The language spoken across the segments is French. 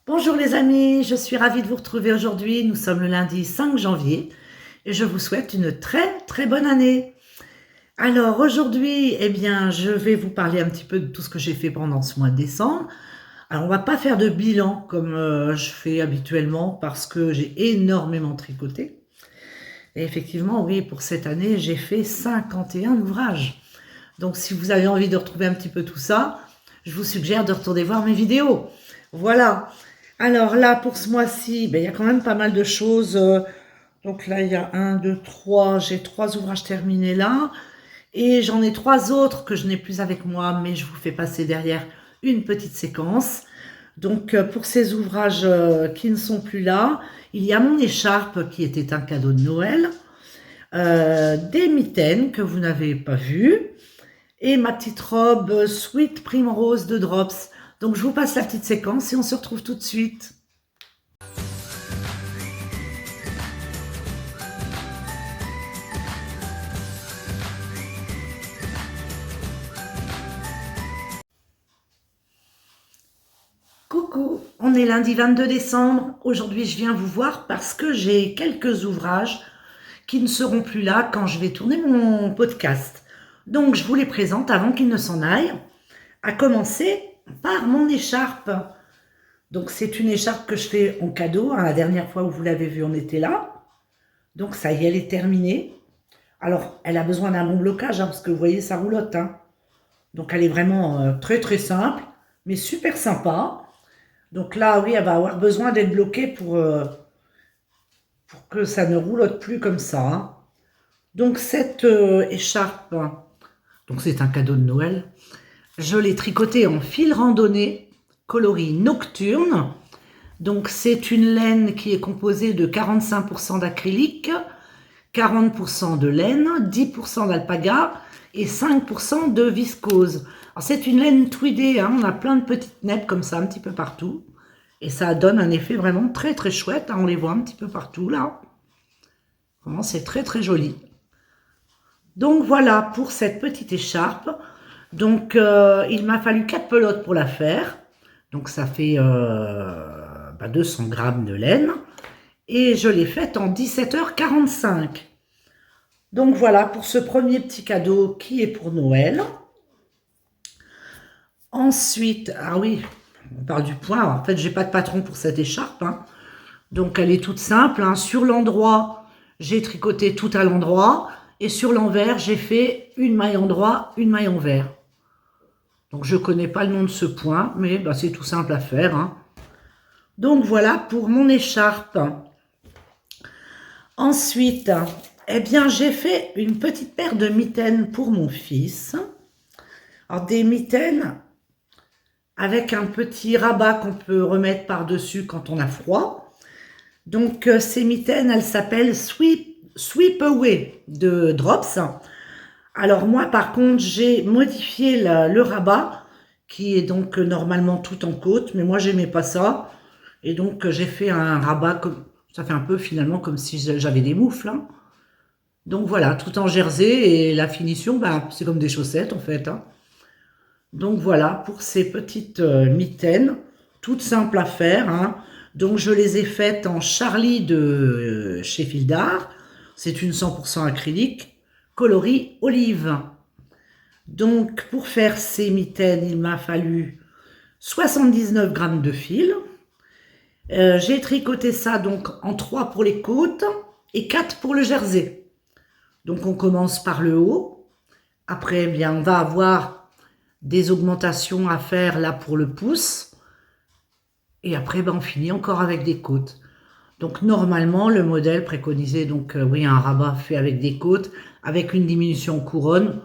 Bonjour les amis, je suis ravie de vous retrouver aujourd'hui. Nous sommes le lundi 5 janvier et je vous souhaite une très bonne année. Alors aujourd'hui, je vais vous parler un petit peu de tout ce que j'ai fait pendant ce mois de décembre. Alors on va pas faire de bilan comme je fais habituellement parce que j'ai énormément tricoté. Et effectivement, oui, pour cette année, j'ai fait 51 ouvrages. Donc si vous avez envie de retrouver un petit peu tout ça, je vous suggère de retourner voir mes vidéos. Voilà. Alors là, pour ce mois-ci, il y a quand même pas mal de choses. Donc là, il y a un, deux, trois. J'ai 3 ouvrages terminés là. Et j'en ai 3 autres que je n'ai plus avec moi, mais je vous fais passer derrière une petite séquence. Donc pour ces ouvrages qui ne sont plus là, il y a mon écharpe qui était un cadeau de Noël, des mitaines que vous n'avez pas vues, et ma petite robe Sweet Primrose de Drops. Donc je vous passe la petite séquence et on se retrouve tout de suite. Coucou, on est lundi 22 décembre. Aujourd'hui, je viens vous voir parce que j'ai quelques ouvrages qui ne seront plus là quand je vais tourner mon podcast. Donc, je vous les présente avant qu'ils ne s'en aillent. À commencer par mon écharpe. Donc, c'est une écharpe que je fais en cadeau. La dernière fois où vous l'avez vue, on était là. Donc, ça y est, elle est terminée. Alors, elle a besoin d'un bon blocage parce que vous voyez, ça roulotte. Donc, elle est vraiment très simple, mais super sympa. Donc là, oui, elle va avoir besoin d'être bloquée pour que ça ne roulotte plus comme ça. Donc cette écharpe, donc c'est un cadeau de Noël, je l'ai tricotée en fil randonnée, coloris nocturne. Donc c'est une laine qui est composée de 45% d'acrylique, 40% de laine, 10% d'alpaga et 5% de viscose. C'est une laine tweedée, on a plein de petites nappes comme ça un petit peu partout. Et ça donne un effet vraiment très chouette, on les voit un petit peu partout là. Vraiment c'est très joli. Donc voilà pour cette petite écharpe. Donc il m'a fallu 4 pelotes pour la faire. Donc ça fait 200 grammes de laine. Et je l'ai faite en 17h45. Donc voilà pour ce premier petit cadeau qui est pour Noël. Ensuite, ah oui, on parle du point. En fait, j'ai pas de patron pour cette écharpe. Donc elle est toute simple. Sur l'endroit, j'ai tricoté tout à l'endroit. Et sur l'envers, j'ai fait une maille endroit, une maille envers. Donc je connais pas le nom de ce point, mais c'est tout simple à faire. Donc voilà pour mon écharpe. Ensuite, j'ai fait une petite paire de mitaines pour mon fils. Alors des mitaines avec un petit rabat qu'on peut remettre par-dessus quand on a froid. Donc ces mitaines, elles s'appellent Sweep Away de Drops. Alors moi par contre, j'ai modifié le rabat qui est donc normalement tout en côte, mais moi j'aimais pas ça. Et donc j'ai fait un rabat, comme ça fait un peu finalement comme si j'avais des moufles. Donc voilà, tout en jersey et la finition, c'est comme des chaussettes en fait. Donc voilà pour ces petites mitaines, toutes simples à faire. Donc je les ai faites en Charlie de chez Fil d'Art. C'est une 100% acrylique, coloris olive. Donc pour faire ces mitaines, il m'a fallu 79 grammes de fil. J'ai tricoté ça donc en 3 pour les côtes et 4 pour le jersey. Donc on commence par le haut. Après, on va avoir des augmentations à faire là pour le pouce. Et après, on finit encore avec des côtes. Donc normalement, le modèle préconisait donc un rabat fait avec des côtes, avec une diminution en couronne.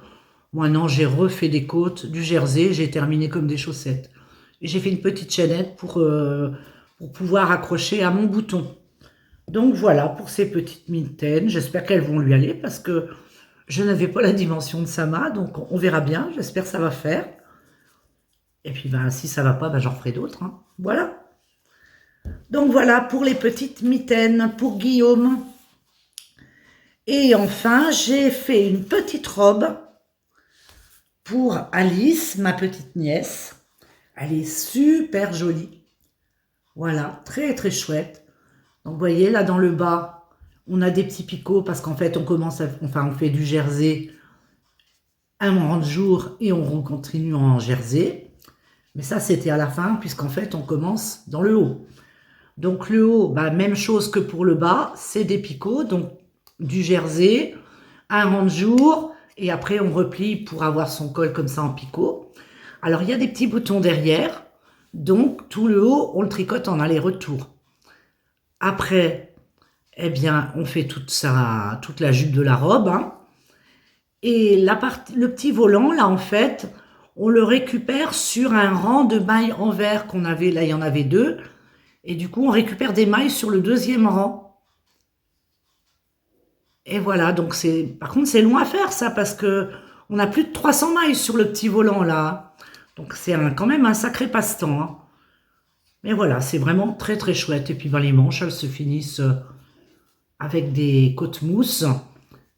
Moi non, j'ai refait des côtes, du jersey, j'ai terminé comme des chaussettes. Et j'ai fait une petite chaînette pour pouvoir accrocher à mon bouton. Donc voilà pour ces petites mitaines. J'espère qu'elles vont lui aller parce que je n'avais pas la dimension de Sama, donc on verra bien. J'espère que ça va faire. Et puis si ça va pas, j'en ferai d'autres. Voilà. Donc voilà pour les petites mitaines pour Guillaume. Et enfin, j'ai fait une petite robe pour Alice, ma petite nièce. Elle est super jolie. Voilà, très très chouette. Donc vous voyez là dans le bas, on a des petits picots parce qu'en fait on commence on fait du jersey un rang de jour et on continue en jersey. Mais ça c'était à la fin puisqu'en fait on commence dans le haut. Donc le haut, bah, même chose que pour le bas, c'est des picots, donc du jersey, un rang de jour, et après on replie pour avoir son col comme ça en picot. Alors il y a des petits boutons derrière, donc tout le haut, on le tricote en aller-retour. Après, eh bien, on fait toute la jupe de la robe, hein. Et le petit volant, là, en fait, on le récupère sur un rang de mailles en vert qu'on avait, là, il y en avait deux. Et du coup, on récupère des mailles sur le deuxième rang. Et voilà, donc par contre, c'est long à faire, ça, parce que on a plus de 300 mailles sur le petit volant, là. Donc, c'est quand même un sacré passe-temps, hein. Mais voilà, c'est vraiment très, très chouette. Et puis, ben, les manches, elles se finissent avec des côtes mousse.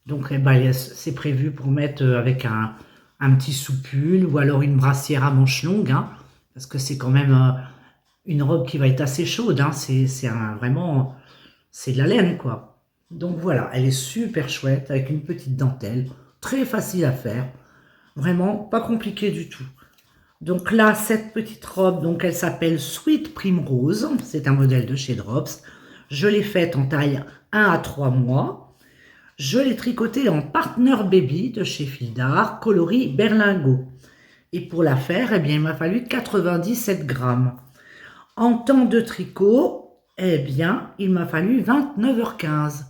Donc, eh ben, c'est prévu pour mettre avec un petit soupule ou alors une brassière à manches longues, hein, parce que c'est quand même une robe qui va être assez chaude, hein. Vraiment, c'est de la laine, quoi. Donc voilà, elle est super chouette avec une petite dentelle, très facile à faire, vraiment pas compliqué du tout. Donc là, cette petite robe, donc elle s'appelle Sweet Primrose, c'est un modèle de chez Drops. Je l'ai faite en taille 1 à 3 mois. Je l'ai tricotée en Partner Baby de chez Fildar, coloris berlingot. Et pour la faire, eh bien, il m'a fallu 97 grammes. En temps de tricot, eh bien, il m'a fallu 29h15.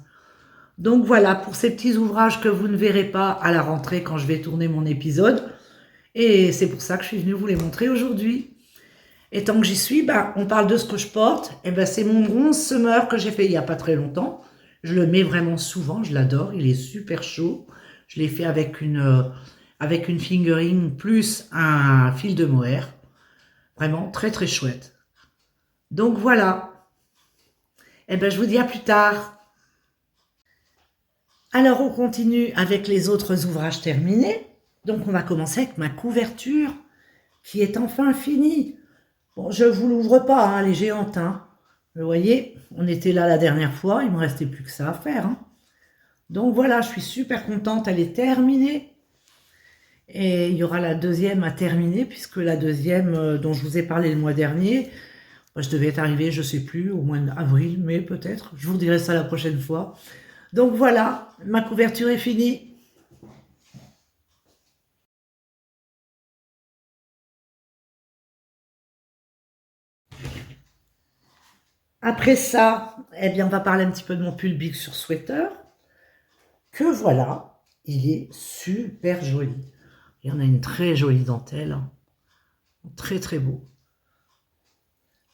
Donc voilà, pour ces petits ouvrages que vous ne verrez pas à la rentrée quand je vais tourner mon épisode. Et c'est pour ça que je suis venue vous les montrer aujourd'hui. Et tant que j'y suis, bah, on parle de ce que je porte. Et ben, c'est mon bronze summer que j'ai fait il n'y a pas très longtemps. Je le mets vraiment souvent, je l'adore, il est super chaud. Je l'ai fait avec une fingering plus un fil de mohair. Vraiment très très chouette. Donc voilà. Et ben, je vous dis à plus tard. Alors on continue avec les autres ouvrages terminés. Donc on va commencer avec ma couverture qui est enfin finie. Bon, je ne vous l'ouvre pas, hein, elle est géante, hein. Vous voyez, on était là la dernière fois, il ne me restait plus que ça à faire, hein. Donc voilà, je suis super contente, elle est terminée. Et il y aura la deuxième à terminer, puisque la deuxième dont je vous ai parlé le mois dernier, je devais être arrivée, je ne sais plus, au mois d'avril, mai peut-être. Je vous dirai ça la prochaine fois. Donc voilà, ma couverture est finie. Après ça, eh bien, on va parler un petit peu de mon pull Big Sur Sweater, que voilà, il est super joli. Il y en a une très jolie dentelle, hein. Très très beau.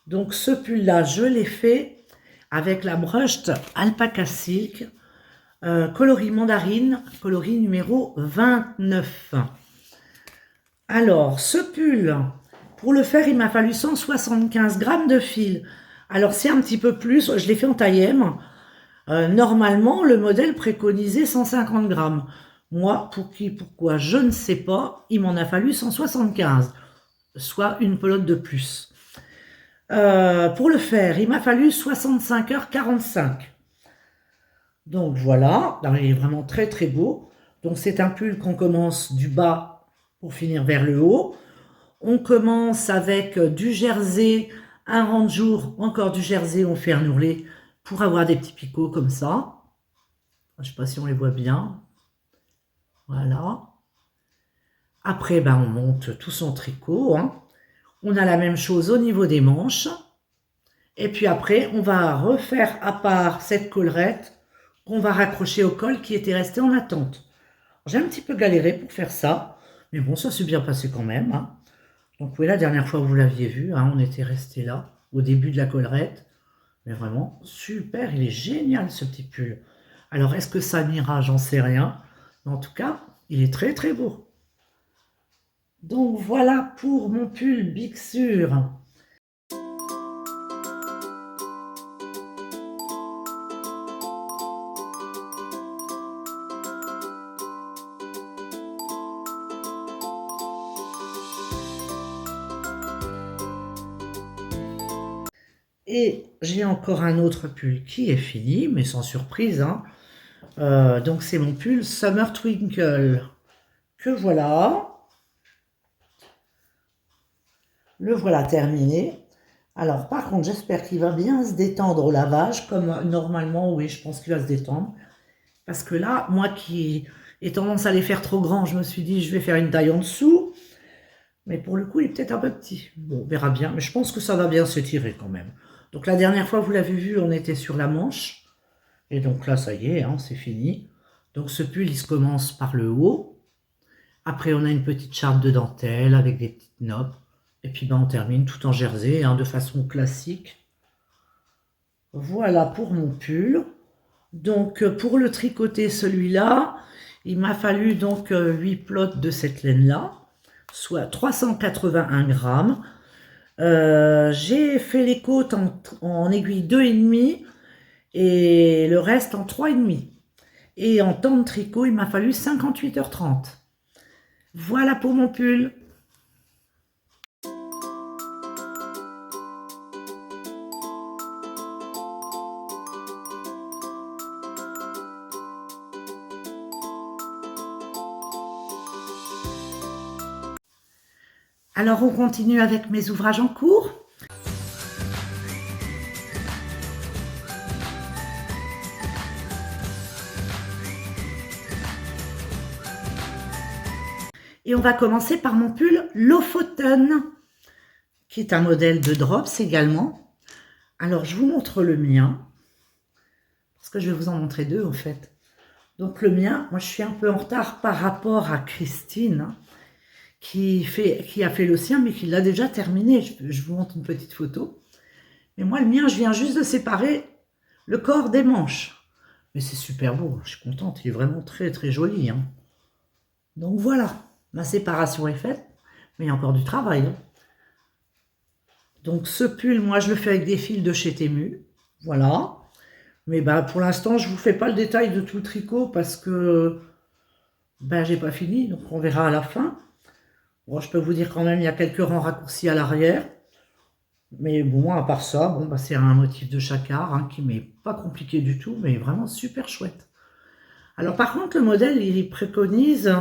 Donc ce pull-là, je l'ai fait avec la Brushed Alpaca Silk, coloris mandarine, coloris numéro 29. Alors, ce pull, pour le faire, il m'a fallu 175 grammes de fil. Alors, c'est un petit peu plus, je l'ai fait en taille M. Normalement, le modèle préconisait 150 grammes. Moi, pourquoi, je ne sais pas, il m'en a fallu 175, soit une pelote de plus. Pour le faire, il m'a fallu 65h45. Donc voilà, il est vraiment très très beau. Donc c'est un pull qu'on commence du bas pour finir vers le haut. On commence avec du jersey, un rang de jour, encore du jersey, on fait un ourlet pour avoir des petits picots comme ça. Je ne sais pas si on les voit bien. Voilà. Après, ben, on monte tout son tricot, hein. On a la même chose au niveau des manches. Et puis après, on va refaire à part cette collerette qu'on va raccrocher au col qui était resté en attente. J'ai un petit peu galéré pour faire ça, mais bon, ça s'est bien passé quand même, hein. Donc oui, la dernière fois, vous l'aviez vu, hein, on était resté là, au début de la collerette. Mais vraiment, super, il est génial ce petit pull. Alors, est-ce que ça m'ira? J'en sais rien. Mais en tout cas, il est très très beau. Donc voilà pour mon pull Big Sur. Et j'ai encore un autre pull qui est fini, mais sans surprise, hein. Donc c'est mon pull Summer Twinkle, que voilà. Le voilà terminé. Alors par contre, j'espère qu'il va bien se détendre au lavage, comme normalement, oui, je pense qu'il va se détendre. Parce que là, moi qui ai tendance à les faire trop grands, je me suis dit, je vais faire une taille en dessous. Mais pour le coup, il est peut-être un peu petit. Bon, on verra bien. Mais je pense que ça va bien s'étirer quand même. Donc la dernière fois, vous l'avez vu, on était sur la manche. Et donc là, ça y est, hein, c'est fini. Donc ce pull, il se commence par le haut. Après, on a une petite charpe de dentelle avec des petites noppes. Et puis ben, on termine tout en jersey, hein, de façon classique. Voilà pour mon pull. Donc pour le tricoter celui-là, il m'a fallu donc 8 plots de cette laine-là, soit 381 grammes. J'ai fait les côtes en aiguille 2,5 et le reste en 3,5. Et en temps de tricot, il m'a fallu 58h30. Voilà pour mon pull. Alors on continue avec mes ouvrages en cours. Et on va commencer par mon pull Lofoten, qui est un modèle de Drops également. Alors je vous montre le mien, parce que je vais vous en montrer deux en fait. Donc le mien, moi je suis un peu en retard par rapport à Christine, hein, qui a fait le sien, mais qui l'a déjà terminé. Je vous montre une petite photo. Mais moi, le mien, je viens juste de séparer le corps des manches. Mais c'est super beau, je suis contente. Il est vraiment très, très joli, hein. Donc voilà, ma séparation est faite. Mais il y a encore du travail, hein. Donc ce pull, moi, je le fais avec des fils de chez Temu. Voilà. Mais bah, pour l'instant, je ne vous fais pas le détail de tout le tricot parce que ben, j'ai pas fini. Donc on verra à la fin. Bon, je peux vous dire quand même, il y a quelques rangs raccourcis à l'arrière. Mais bon, à part ça, bon, bah, c'est un motif de chacard, hein, qui m'est pas compliqué du tout, mais vraiment super chouette. Alors par contre, le modèle, il préconise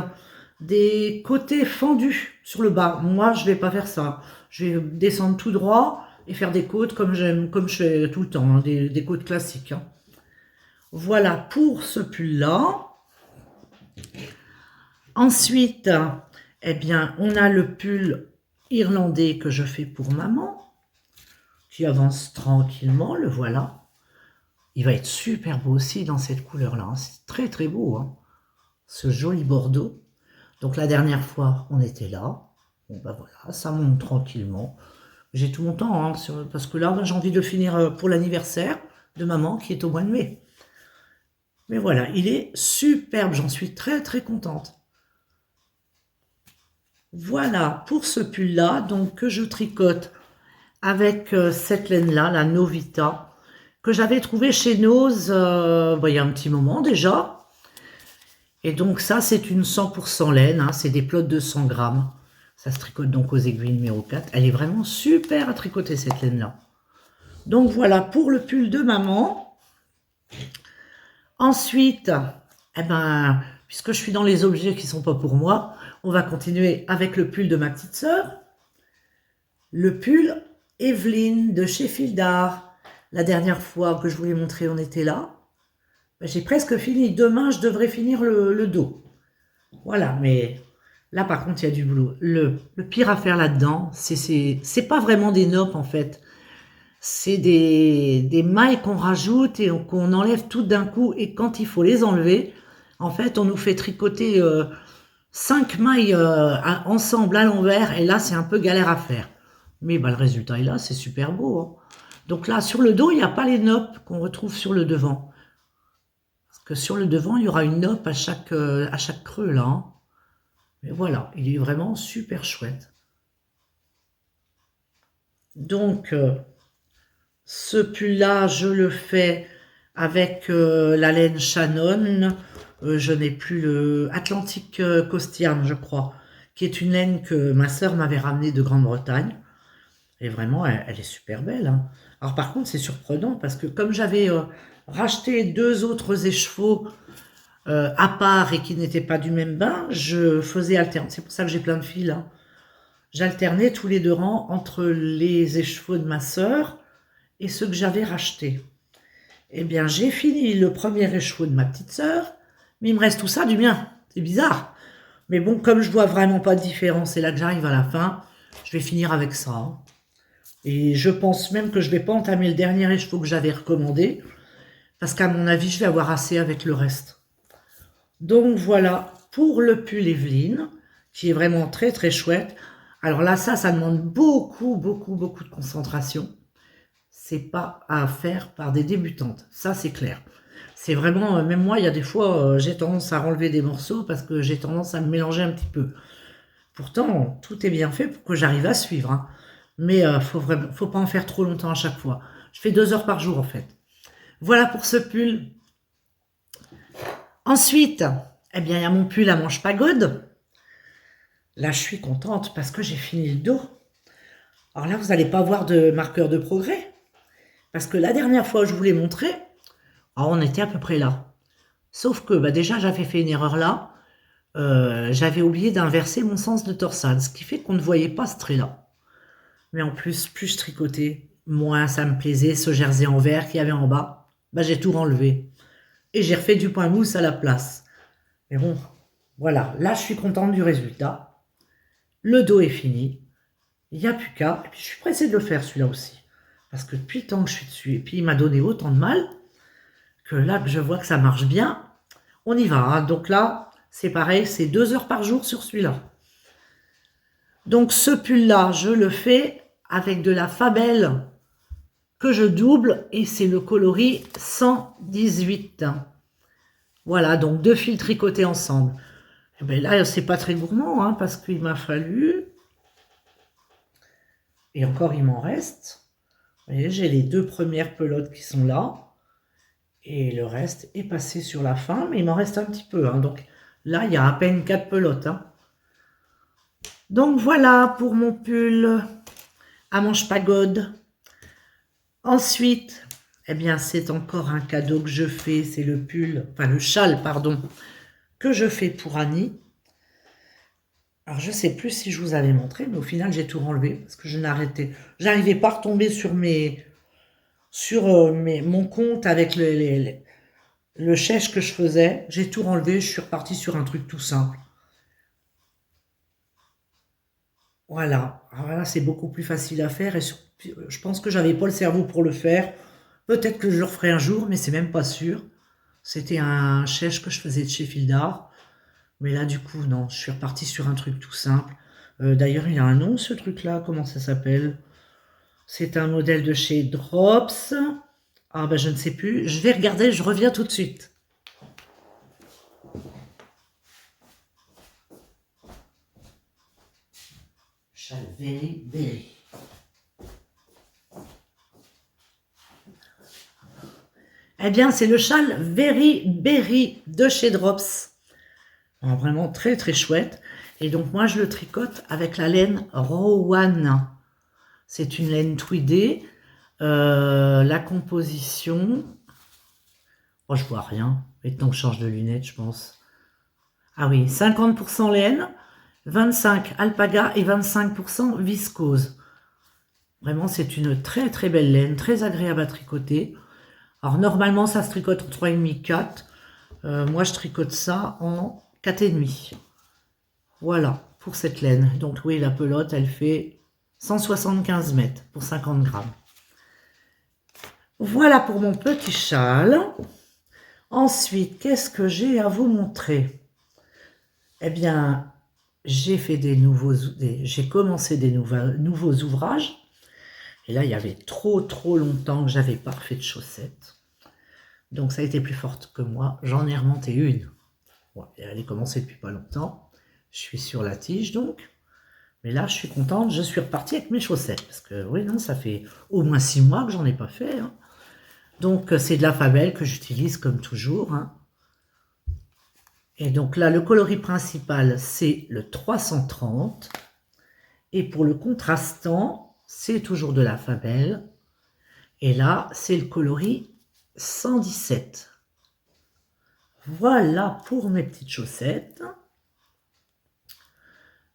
des côtés fendus sur le bas. Moi, je vais pas faire ça. Je vais descendre tout droit et faire des côtes comme je fais tout le temps, hein, des côtes classiques, hein. Voilà pour ce pull-là. Ensuite, eh bien, on a le pull irlandais que je fais pour maman, qui avance tranquillement, le voilà. Il va être super beau aussi dans cette couleur-là, hein. C'est très très beau, hein, ce joli bordeaux. Donc la dernière fois, on était là. Bon bah voilà, ça monte tranquillement. J'ai tout mon temps, hein, parce que là, j'ai envie de le finir pour l'anniversaire de maman qui est au mois de mai. Mais voilà, il est superbe, j'en suis très très contente. Voilà pour ce pull-là, donc que je tricote avec cette laine-là, la Novita, que j'avais trouvé chez Nose il y a un petit moment déjà. Et donc ça, c'est une 100% laine, hein, c'est des plots de 100 grammes. Ça se tricote donc aux aiguilles numéro 4. Elle est vraiment super à tricoter cette laine-là. Donc voilà pour le pull de maman. Ensuite, eh ben, puisque je suis dans les objets qui ne sont pas pour moi, on va continuer avec le pull de ma petite sœur. Le pull Evelyne de chez Fildar. La dernière fois que je vous l'ai montré, on était là. Ben, j'ai presque fini. Demain, je devrais finir le dos. Voilà, mais là, par contre, il y a du boulot. Le pire à faire là-dedans, c'est pas vraiment des noppes, en fait. C'est des mailles qu'on rajoute et qu'on enlève toutes d'un coup. Et quand il faut les enlever, en fait, on nous fait tricoter 5 mailles ensemble à l'envers. Et là, c'est un peu galère à faire. Mais bah, le résultat est là, c'est super beau, hein. Donc là, sur le dos, il n'y a pas les noppes qu'on retrouve sur le devant. Parce que sur le devant, il y aura une noppe à chaque creux, là, hein. Mais voilà, il est vraiment super chouette. Donc, ce pull-là, je le fais avec la laine Shannon. Je n'ai plus le Atlantic Costian, je crois, qui est une laine que ma sœur m'avait ramenée de Grande-Bretagne. Et vraiment, elle est super belle, hein. Alors par contre, c'est surprenant parce que comme j'avais racheté 2 autres écheveaux à part et qui n'étaient pas du même bain, je faisais alternance. C'est pour ça que j'ai plein de fils, hein. J'alternais tous les 2 rangs entre les écheveaux de ma sœur et ceux que j'avais rachetés. Eh bien, j'ai fini le premier écheveau de ma petite sœur, mais il me reste tout ça du mien. C'est bizarre. Mais bon, comme je vois vraiment pas de différence et là que j'arrive à la fin, je vais finir avec ça, hein. Et je pense même que je vais pas entamer le dernier écheveau que j'avais recommandé, parce qu'à mon avis, je vais avoir assez avec le reste. Donc voilà, pour le pull Evelyne, qui est vraiment très très chouette. Alors là, ça demande beaucoup de concentration. C'est pas à faire par des débutantes, ça c'est clair. C'est vraiment, même moi, il y a des fois, j'ai tendance à enlever des morceaux parce que j'ai tendance à me mélanger un petit peu. Pourtant, tout est bien fait pour que j'arrive à suivre, hein. Mais faut pas en faire trop longtemps à chaque fois. Je fais 2 heures par jour en fait. Voilà pour ce pull. Ensuite, eh bien, il y a mon pull à manches pagode. Là, je suis contente parce que j'ai fini le dos. Alors là, vous n'allez pas voir de marqueur de progrès. Parce que la dernière fois, je vous l'ai montré, on était à peu près là. Sauf que bah, déjà, j'avais fait une erreur là. J'avais oublié d'inverser mon sens de torsade, ce qui fait qu'on ne voyait pas ce trait-là. Mais en plus je tricotais, moins ça me plaisait. Ce jersey en vert qu'il y avait en bas, bah, j'ai tout enlevé. Et j'ai refait du point mousse à la place. Mais bon, voilà, là je suis contente du résultat. Le dos est fini. Il n'y a plus qu'à. Et puis je suis pressée de le faire celui-là aussi. Parce que depuis le temps que je suis dessus, et puis il m'a donné autant de mal, que là que je vois que ça marche bien, on y va, hein. Donc là, c'est pareil, c'est 2 heures par jour sur celui-là. Donc ce pull-là, je le fais avec de la Fabelle que je double et c'est le coloris 118. Voilà, donc 2 fils tricotés ensemble. Et bien là, c'est pas très gourmand, hein, parce qu'il m'a fallu... Et encore, il m'en reste. Vous voyez, j'ai les 2 premières pelotes qui sont là. Et le reste est passé sur la fin, mais il m'en reste un petit peu, hein. Donc là, il y a à peine 4 pelotes, hein. Donc voilà pour mon pull à manches pagode. Ensuite, eh bien, c'est encore un cadeau que je fais, c'est le pull, enfin le châle, pardon, que je fais pour Annie. Alors, je ne sais plus si je vous avais montré, mais au final, j'ai tout enlevé parce que je j'arrivais pas à retomber sur mon compte avec le chèche que je faisais. J'ai tout enlevé, je suis repartie sur un truc tout simple. Voilà, alors là, c'est beaucoup plus facile à faire et je pense que j'avais pas le cerveau pour le faire. Peut-être que je le referai un jour, mais c'est même pas sûr. C'était un chèche que je faisais de chez Fildar. Mais là, du coup, non, je suis repartie sur un truc tout simple. D'ailleurs, il a un nom, ce truc-là. Comment ça s'appelle? C'est un modèle de chez Drops. Ah, ben, je ne sais plus. Je vais regarder, je reviens tout de suite. Châle Very Berry. Eh bien, c'est le châle Very Berry de chez Drops. Alors, vraiment très très chouette. Et donc, moi, je le tricote avec la laine Rowan. C'est une laine tweedée. La composition... Oh, je vois rien. Maintenant que je change de lunettes, je pense. Ah oui, 50% laine, 25 alpaga et 25% viscose. Vraiment, c'est une très très belle laine, très agréable à tricoter. Alors, normalement, ça se tricote en 3,5 4. Moi, je tricote ça en 4,5. Voilà, pour cette laine. Donc, oui, la pelote, elle fait 175 mètres pour 50 grammes. Voilà pour mon petit châle. Ensuite, qu'est-ce que j'ai à vous montrer? Eh bien, j'ai commencé des nouveaux ouvrages. Et là, il y avait trop longtemps que j'avais pas refait de chaussettes. Donc, ça a été plus forte que moi. J'en ai remonté une. Ouais, elle est commencée depuis pas longtemps. Je suis sur la tige, donc. Mais là, je suis contente. Je suis repartie avec mes chaussettes. Parce que, oui, non, ça fait au moins 6 mois que j'en ai pas fait, hein. Donc, c'est de la Fabelle que j'utilise comme toujours, hein. Et donc là, le coloris principal, c'est le 330. Et pour le contrastant, c'est toujours de la Fabelle. Et là, c'est le coloris 117. Voilà pour mes petites chaussettes.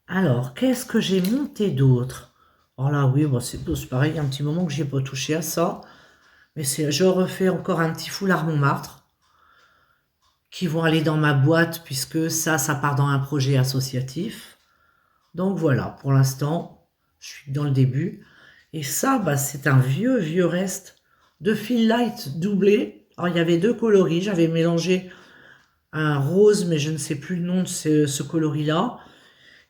Alors, qu'est-ce que j'ai monté d'autre? Oh là, oui, bon, c'est pareil, il y a un petit moment que je n'ai pas touché à ça. Mais je refais encore un petit foulard Montmartre qui vont aller dans ma boîte puisque ça part dans un projet associatif. Donc voilà, pour l'instant, je suis dans le début. Et ça, bah, c'est un vieux reste de fil light doublé. Alors, il y avait deux coloris. J'avais mélangé un rose, mais je ne sais plus le nom de ce coloris-là.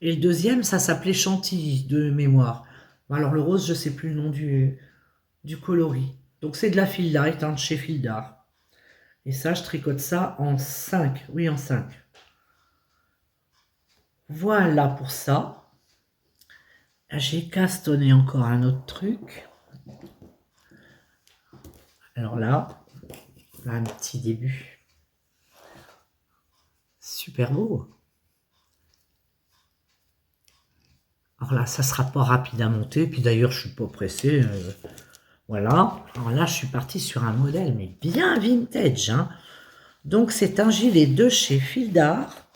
Et le deuxième, ça s'appelait Chantilly, de mémoire. Alors, le rose, je ne sais plus le nom du coloris. Donc, c'est de la fil light, hein, de chez Fil d'Art. Et ça, je tricote ça en 5. Oui, en 5. Voilà pour ça. J'ai castonné encore un autre truc. Alors là, un petit début. Super beau. Alors là, ça sera pas rapide à monter. Puis d'ailleurs, je suis pas pressé. Voilà. Alors là, je suis parti sur un modèle, mais bien vintage. Hein. Donc, c'est un gilet de chez Fil d'Art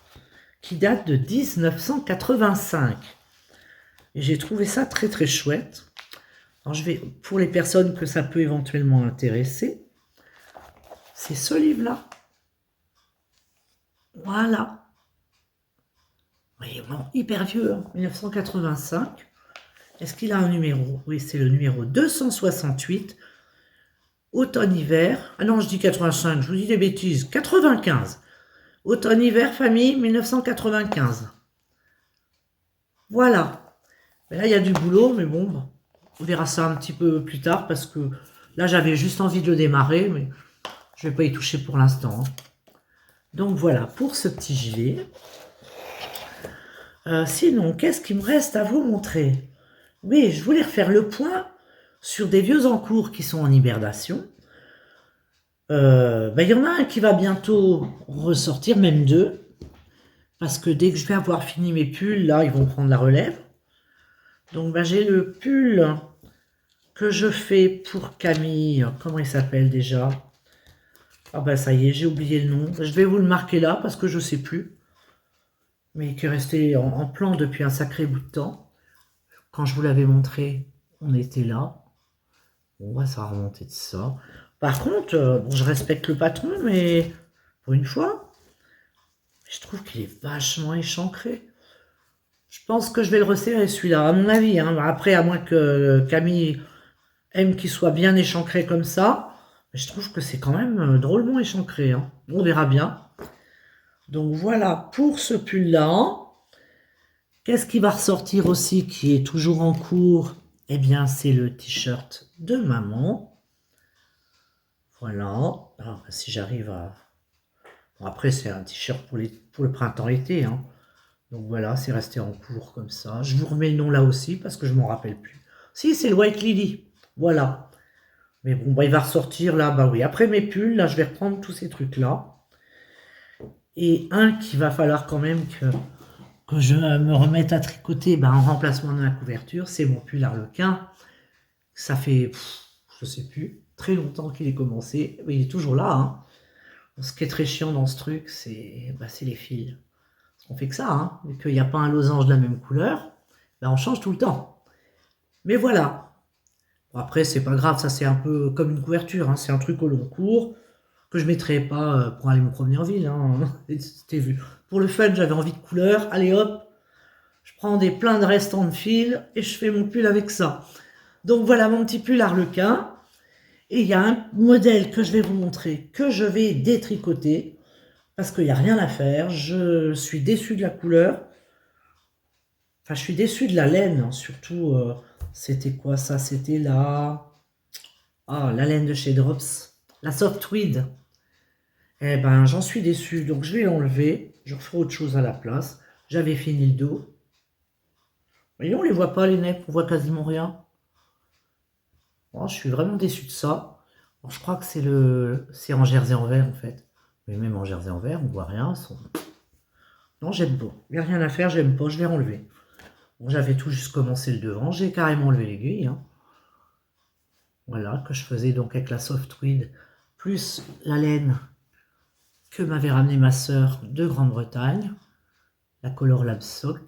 qui date de 1985. Et j'ai trouvé ça très chouette. Alors, je vais, pour les personnes que ça peut éventuellement intéresser, c'est ce livre-là. Voilà. Oui, bon, hyper vieux, hein, 1985. Est-ce qu'il a un numéro? Oui, c'est le numéro 268. Automne-hiver. Ah non, je dis 85, je vous dis des bêtises. 95. Automne-hiver, famille, 1995. Voilà. Mais là, il y a du boulot, mais bon, on verra ça un petit peu plus tard parce que là, j'avais juste envie de le démarrer, mais je ne vais pas y toucher pour l'instant. Hein. Donc voilà pour ce petit gilet. Sinon, qu'est-ce qu'il me reste à vous montrer? Oui, je voulais refaire le point sur des vieux encours qui sont en hibernation. Il y en a un qui va bientôt ressortir, même deux, parce que dès que je vais avoir fini mes pulls, là, ils vont prendre la relève. Donc, j'ai le pull que je fais pour Camille. Comment il s'appelle déjà? Ah ça y est, j'ai oublié le nom. Je vais vous le marquer là, parce que je ne sais plus. Mais qui est resté en plan depuis un sacré bout de temps. Quand je vous l'avais montré, on était là. Bon, ça va remonter de ça. Par contre, bon, je respecte le patron, mais pour une fois, je trouve qu'il est vachement échancré. Je pense que je vais le resserrer celui-là, à mon avis. Hein. Après, à moins que Camille aime qu'il soit bien échancré comme ça, je trouve que c'est quand même drôlement échancré. Hein. On verra bien. Donc voilà pour ce pull-là. Qu'est-ce qui va ressortir aussi qui est toujours en cours? Eh bien, c'est le t-shirt de maman. Voilà. Alors, si j'arrive à... Bon, après, c'est un t-shirt pour le printemps-été. Hein. Donc voilà, c'est resté en cours comme ça. Je vous remets le nom là aussi parce que je m'en rappelle plus. Si, c'est le White Lily. Voilà. Mais bon, il va ressortir là. Bah oui, après mes pulls, là, je vais reprendre tous ces trucs-là. Et un qu'il va falloir quand même que je me remette à tricoter en remplacement de la couverture, c'est mon pull Arlequin. Ça fait, je sais plus, très longtemps qu'il est commencé. Mais il est toujours là. Hein. Ce qui est très chiant dans ce truc, c'est les fils. On fait que ça, hein. Vu qu'il n'y a pas un losange de la même couleur, on change tout le temps. Mais voilà. Bon, après, c'est pas grave, ça c'est un peu comme une couverture. Hein. C'est un truc au long cours que je mettrai pas pour aller me promener en ville. Hein. C'était vu. Pour le fun, j'avais envie de couleur. Allez hop, je prends plein de restants de fil et je fais mon pull avec ça. Donc voilà mon petit pull Arlequin. Et il y a un modèle que je vais vous montrer, que je vais détricoter, parce qu'il n'y a rien à faire. Je suis déçu de la couleur. Enfin, je suis déçu de la laine, hein. Surtout, c'était quoi ça? C'était la laine de chez Drops, la Softweed. Eh ben, j'en suis déçu, donc je vais l'enlever. Je referai autre chose à la place. J'avais fini le dos. Voyez, on les voit pas, les neppes, on voit quasiment rien. Oh, je suis vraiment déçu de ça. Bon, je crois que c'est en jersey en vert, en fait. Mais même en jersey en vert, on voit rien. Non, j'aime pas. Il n'y a rien à faire, j'aime pas, je vais enlever. Bon, j'avais tout juste commencé le devant, j'ai carrément enlevé l'aiguille. Hein. Voilà, que je faisais donc avec la softweed, plus la laine que m'avait ramené ma sœur de Grande-Bretagne, la Color Lab Sock.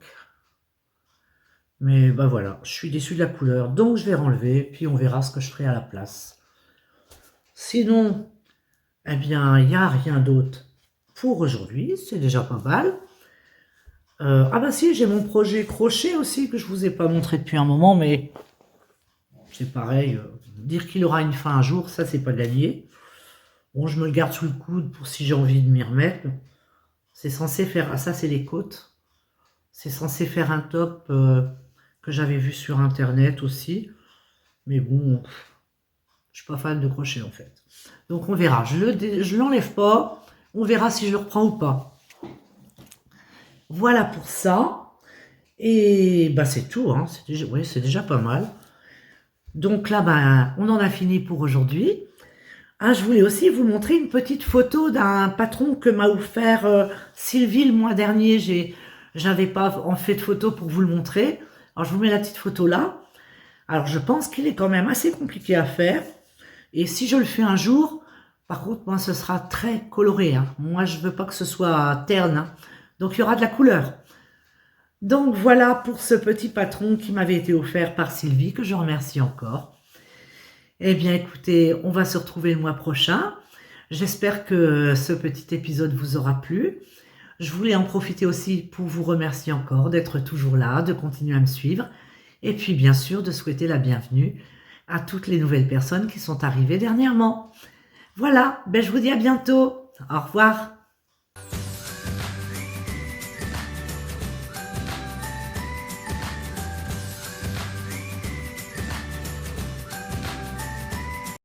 Mais bah voilà, je suis déçu de la couleur, donc je vais renlever, puis on verra ce que je ferai à la place. Sinon, eh bien, il n'y a rien d'autre pour aujourd'hui, c'est déjà pas mal. Ah bah si, j'ai mon projet crochet aussi, que je vous ai pas montré depuis un moment, mais c'est pareil, dire qu'il aura une fin un jour, ça c'est pas gagné. Bon, je me le garde sous le coude pour si j'ai envie de m'y remettre. C'est censé faire, ah ça c'est les côtes, c'est censé faire un top que j'avais vu sur internet aussi. Mais bon, je suis pas fan de crochet en fait. Donc on verra, je l'enlève pas, on verra si je le reprends ou pas. Voilà pour ça. Et bah c'est tout, hein. C'est déjà pas mal. Donc là, bah, on en a fini pour aujourd'hui. Ah, je voulais aussi vous montrer une petite photo d'un patron que m'a offert Sylvie le mois dernier. J'avais pas en fait de photo pour vous le montrer. Alors je vous mets la petite photo là. Alors je pense qu'il est quand même assez compliqué à faire. Et si je le fais un jour, par contre, moi, ce sera très coloré, hein. Moi, je veux pas que ce soit terne, hein. Donc, il y aura de la couleur. Donc, voilà pour ce petit patron qui m'avait été offert par Sylvie, que je remercie encore. Eh bien, écoutez, on va se retrouver le mois prochain. J'espère que ce petit épisode vous aura plu. Je voulais en profiter aussi pour vous remercier encore d'être toujours là, de continuer à me suivre. Et puis, bien sûr, de souhaiter la bienvenue à toutes les nouvelles personnes qui sont arrivées dernièrement. Voilà, ben je vous dis à bientôt. Au revoir.